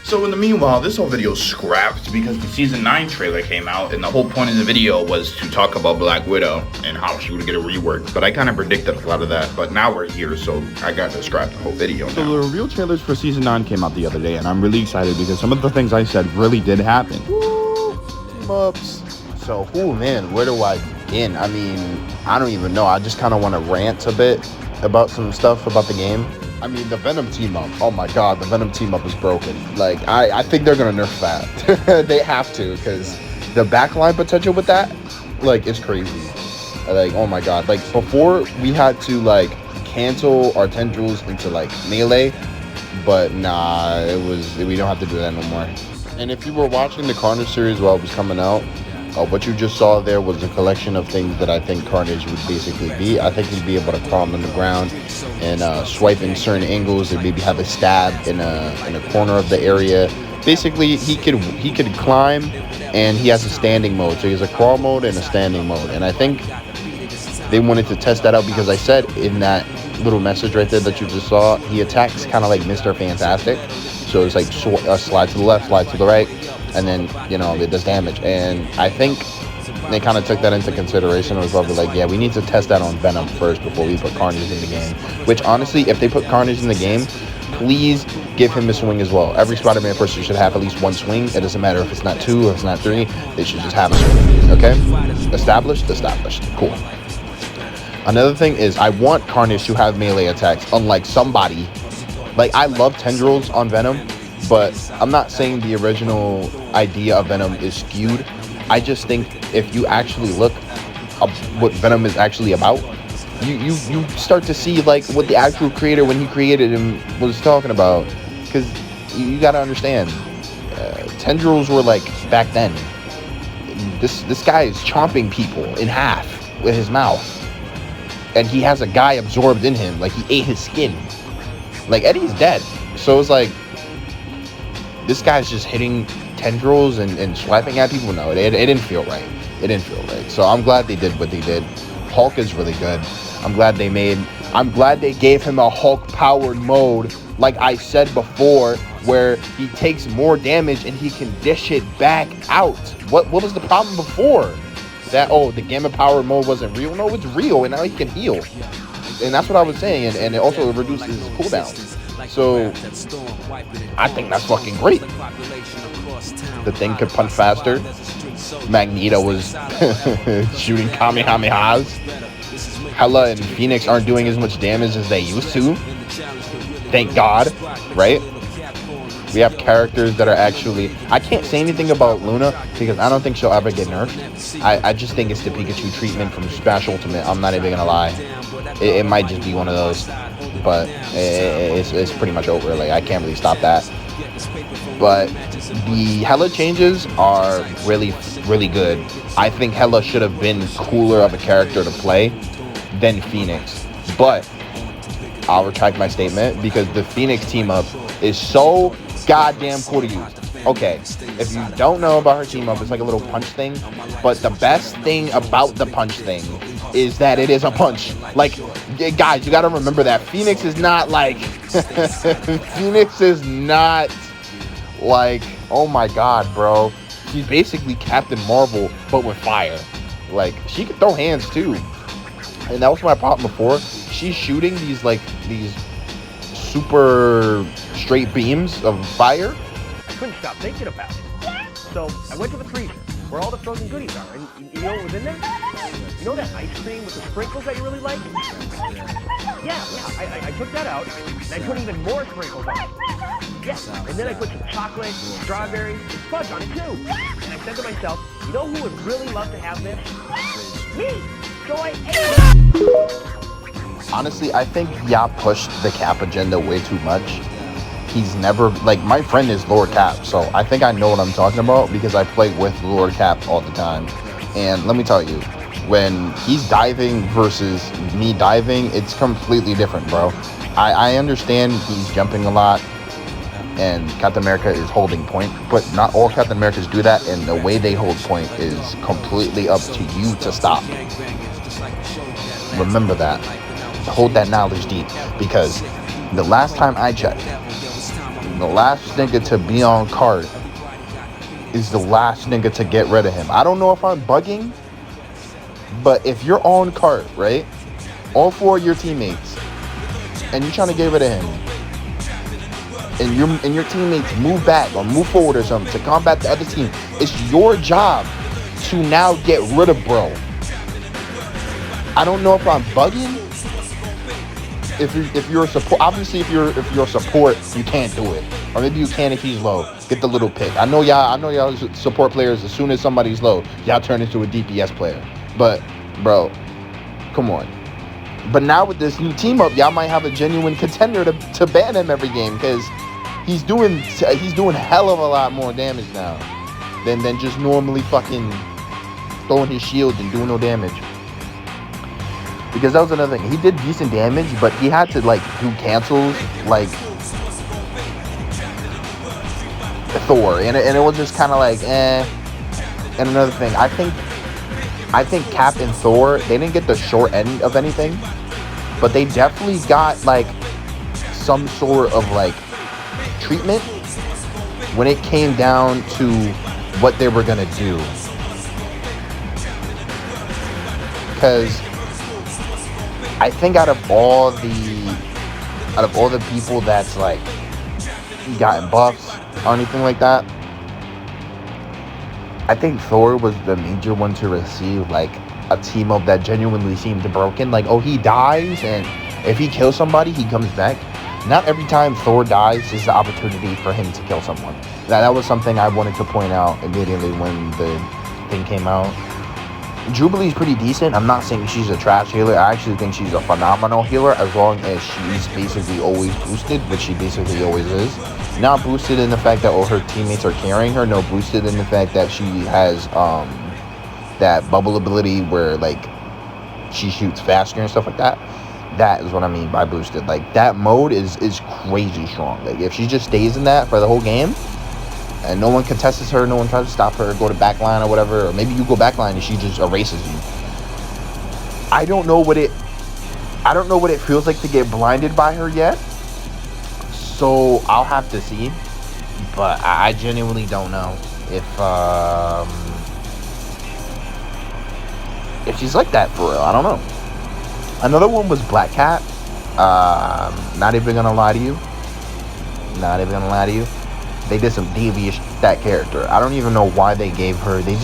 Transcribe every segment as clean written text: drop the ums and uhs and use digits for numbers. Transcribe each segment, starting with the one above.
So in the meanwhile, this whole video scrapped because the season 9 trailer came out, and the whole point of the video was to talk about Black Widow and how she would get a rework. But I kind of predicted a lot of that, but now we're here, so I got to scrap the whole video now. So the reveal trailers for season 9 came out the other day, and I'm really excited because some of the things I said really did happen. Team-ups. So, man, where do I begin? I mean, I don't even know. I just kind of want to rant a bit about some stuff about the game. I mean, the Venom team-up. Oh my god, the Venom team-up is broken. Like, I think they're going to nerf that. They have to, because the backline potential with that, like, it's crazy. Like, oh my god. Like, before, we had to, like, cancel our tendrils into, like, melee. But, nah, we don't have to do that no more. And if you were watching the Carnage series while it was coming out, what you just saw there was a collection of things that I think Carnage would basically be. I think he'd be able to crawl on the ground and swipe in certain angles, and maybe have a stab in a corner of the area. Basically, he could climb, and he has a standing mode. So he has a crawl mode and a standing mode. And I think they wanted to test that out because I said in that little message right there that you just saw, he attacks kind of like Mr. Fantastic. So it's like slide to the left, slide to the right, and then, you know, it does damage. And I think they kind of took that into consideration. It was probably like, yeah, we need to test that on Venom first before we put Carnage in the game. Which, honestly, if they put Carnage in the game, please give him a swing as well. Every Spider-Man person should have at least one swing. It doesn't matter if it's not 2 or if it's not 3. They should just have a swing, okay? Established? Established. Cool. Another thing is, I want Carnage to have melee attacks, unlike somebody. Like, I love tendrils on Venom, but I'm not saying the original idea of Venom is skewed. I just think if you actually look up what Venom is actually about, you start to see, like, what the actual creator, when he created him, was talking about. Because you got to understand, tendrils were, like, back then. This guy is chomping people in half with his mouth. And he has a guy absorbed in him. Like, he ate his skin. Like, Eddie's dead. So it's like, this guy's just hitting tendrils and swiping at people. No, it didn't feel right. It didn't feel right. So I'm glad they did what they did. Hulk is really good. I'm glad they gave him a Hulk-powered mode, like I said before, where he takes more damage and he can dish it back out. What was the problem before? That, the Gamma Power mode wasn't real? No, it's real, and now he can heal. And that's what I was saying, and it also reduces his cooldown. So, I think that's fucking great. The Thing could punch faster. Magneto was shooting Kamehamehas. Hela and Phoenix aren't doing as much damage as they used to. Thank God, right? We have characters that are actually... I can't say anything about Luna because I don't think she'll ever get nerfed. I just think it's the Pikachu treatment from Smash Ultimate. I'm not even gonna lie. It might just be one of those. But it's pretty much over. Like, I can't really stop that. But the Hela changes are really, really good. I think Hela should have been cooler of a character to play than Phoenix. But I'll retract my statement because the Phoenix team-up is so goddamn cool to use. Okay, if you don't know about her team-up, it's like a little punch thing. But the best thing about the punch thing is that it is a punch. Like, guys, you gotta remember that Phoenix is not like... Phoenix is not like... Oh my god, bro. She's basically Captain Marvel, but with fire. Like, she can throw hands, too. And that was my problem before. She's shooting these super straight beams of fire. I couldn't stop thinking about it. So I went to the freezer, where all the frozen goodies are, and you know what was in there? You know that ice cream with the sprinkles that you really like? Yeah, I took that out, and I put even more sprinkles on it. Yeah, and then I put some chocolate, strawberries, and fudge on it too. And I said to myself, you know who would really love to have this? Me! So I ate it! Honestly, I think Yap pushed the Cap agenda way too much. He's never, like, my friend is Lord Cap, so I think I know what I'm talking about because I play with Lord Cap all the time. And let me tell you, when he's diving versus me diving, it's completely different, bro. I understand he's jumping a lot and Captain America is holding point, but not all Captain Americas do that, and the way they hold point is completely up to you to stop. Remember that. Hold that knowledge deep, because the last time I checked, The last nigga to be on card is the last nigga to get rid of him. I don't know if I'm bugging, but if you're on cart, right? All 4 of your teammates, and you're trying to get rid of him, and your teammates move back or move forward or something to combat the other team, it's your job to now get rid of bro. I don't know if I'm bugging. If you're a support, obviously if you're a support, you can't do it. Or maybe you can if he's low. Get the little pick. I know y'all support players, as soon as somebody's low, y'all turn into a DPS player. But bro, come on. But now with this new team up, y'all might have a genuine contender to ban him every game, because he's doing hell of a lot more damage now than just normally fucking throwing his shield and doing no damage. Because that was another thing. He did decent damage, but he had to like do cancels like Thor, and it was just kind of like eh. And another thing, I think Cap and Thor, they didn't get the short end of anything, but they definitely got like some sort of like treatment when it came down to what they were gonna do. Because I think out of all the people that's like gotten buffs or anything like that, I think Thor was the major one to receive like a team up that genuinely seemed broken. Like, oh, he dies, and if he kills somebody, he comes back. Not every time Thor dies is the opportunity for him to kill someone. That was something I wanted to point out immediately when the thing came out. Jubilee's pretty decent. I'm not saying she's a trash healer. I actually think she's a phenomenal healer, as long as she's basically always boosted, which she basically always is. Not boosted in the fact that all her teammates are carrying her. No, boosted in the fact that she has that bubble ability where like she shoots faster and stuff like that. That is what I mean by boosted. Like, that mode is crazy strong. Like, if she just stays in that for the whole game and no one contests her, no one tries to stop her, go to backline or whatever, or maybe you go backline and she just erases you. I don't know what it feels like to get blinded by her yet. So I'll have to see. But I genuinely don't know if she's like that for real. I don't know. Another one was Black Cat. Not even gonna lie to you. They did some devious that character. I don't even know why they gave her. They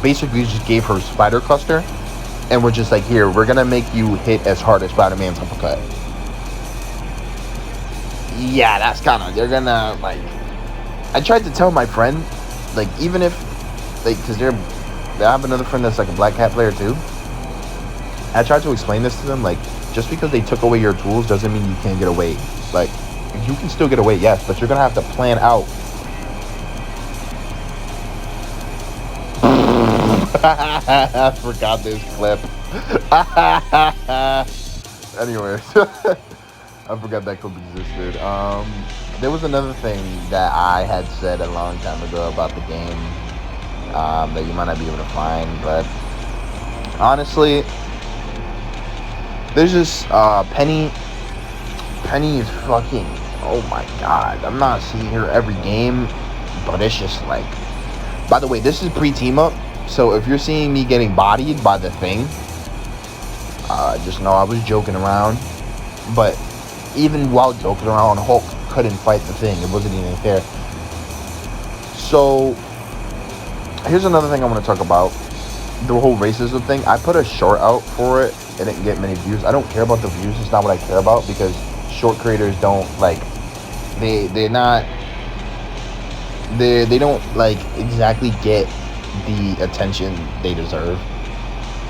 basically just gave her Spider Cluster, and we're just like, here, we're gonna make you hit as hard as Spider-Man's uppercut. Yeah, that's kind of, they're gonna like. I tried to tell my friend, like, even if, like, because I have another friend that's like a Black Cat player too. I tried to explain this to them, like, just because they took away your tools doesn't mean you can't get away. Like, you can still get away, yes, but you're gonna have to plan out. I forgot this clip. Anyways, I forgot that clip existed. There was another thing that I had said a long time ago about the game that you might not be able to find, but honestly, there's just Penny. Penny is fucking, oh my god, I'm not seeing her every game, but it's just like, by the way, this is pre-team up, so if you're seeing me getting bodied by the Thing, just know I was joking around. But even while joking around, Hulk couldn't fight the Thing. It wasn't even fair. So here's another thing I want to talk about, the whole racism thing. I put a short out for it. It didn't get many views. I don't care about the views. It's not what I care about, because short creators don't like, they don't like exactly get the attention they deserve.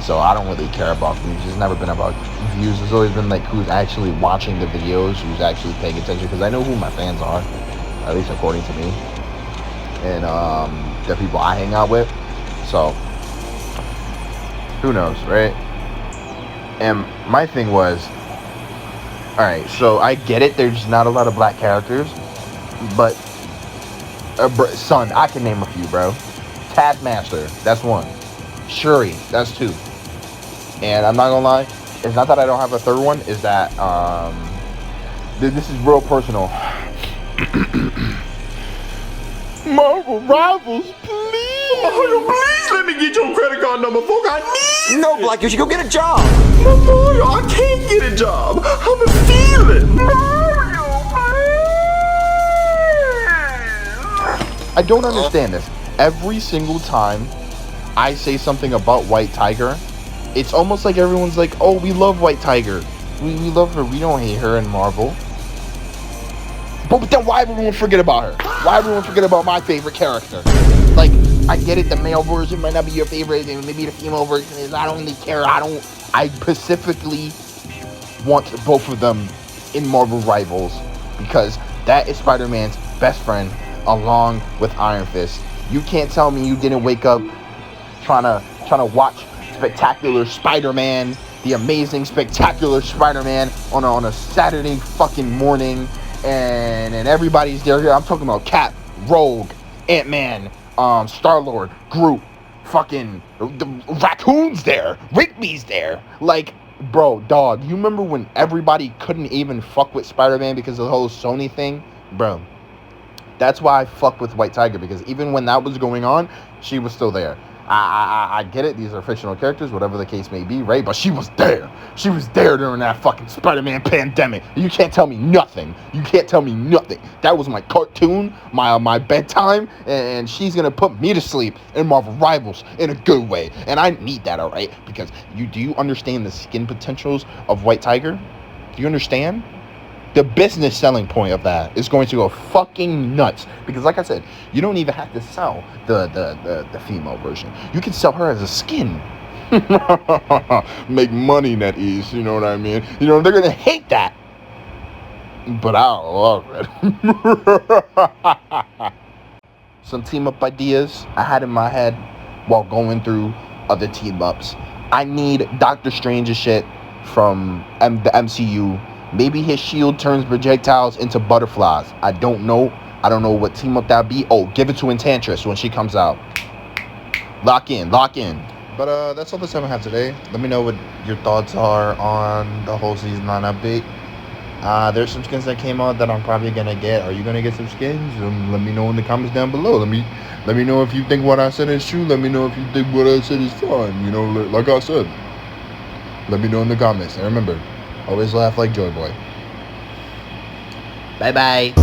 So I don't really care about views. It's never been about views. It's always been like who's actually watching the videos, who's actually paying attention, because I know who my fans are, at least according to me, and the people I hang out with. So who knows, right? And my thing was, alright, so I get it, there's not a lot of black characters, but son, I can name a few, bro. Taskmaster, that's one. Shuri, that's two. And I'm not gonna lie, it's not that I don't have a third one, is that this is real personal. Marvel Rivals, please. Mario, please let me get your credit card number, folk. I need No, Black, you should go get a job. Mario, I can't get a job. I'm a feeling. Mario, I don't understand this. Every single time I say something about White Tiger, it's almost like everyone's like, oh, we love White Tiger. We love her. We don't hate her in Marvel. But then why everyone forget about her? Why everyone forget about my favorite character? Like, I get it, the male version might not be your favorite, and maybe the female version is. I don't really care. I specifically want both of them in Marvel Rivals because that is Spider-Man's best friend along with Iron Fist. You can't tell me you didn't wake up trying to watch Spectacular Spider-Man, the amazing Spectacular Spider-Man on a Saturday fucking morning, and everybody's there. I'm talking about Cap, Rogue, Ant-Man, Star-Lord, Groot, fucking the Raccoon's there, Rigby's there. Like, bro, dog, you remember when everybody couldn't even fuck with Spider-Man because of the whole Sony thing? Bro, that's why I fuck with White Tiger, because even when that was going on, she was still there. I get it, these are fictional characters, whatever the case may be, right? But she was there. She was there during that fucking Spider-Man pandemic. You can't tell me nothing. You can't tell me nothing. That was my cartoon, my bedtime, and she's gonna put me to sleep in Marvel Rivals in a good way. And I need that, all right? Because do you understand the skin potentials of White Tiger? Do you understand? The business selling point of that is going to go fucking nuts. Because like I said, you don't even have to sell the female version. You can sell her as a skin. Make money, NetEase, you know what I mean? You know, they're going to hate that. But I love it. Some team-up ideas I had in my head while going through other team-ups. I need Doctor Strange's shit from the MCU. Maybe his shield turns projectiles into butterflies. I don't know. I don't know what team up that'd be. Oh, give it to Enchantress when she comes out. Lock in. But that's all the time I have today. Let me know what your thoughts are on the whole season 9 update. There's some skins that came out that I'm probably gonna get. Are you gonna get some skins? Let me know in the comments down below. Let me know if you think what I said is true. Let me know if you think what I said is fun. You know, like I said. Let me know in the comments. And remember, always laugh like Joy Boy. Bye-bye.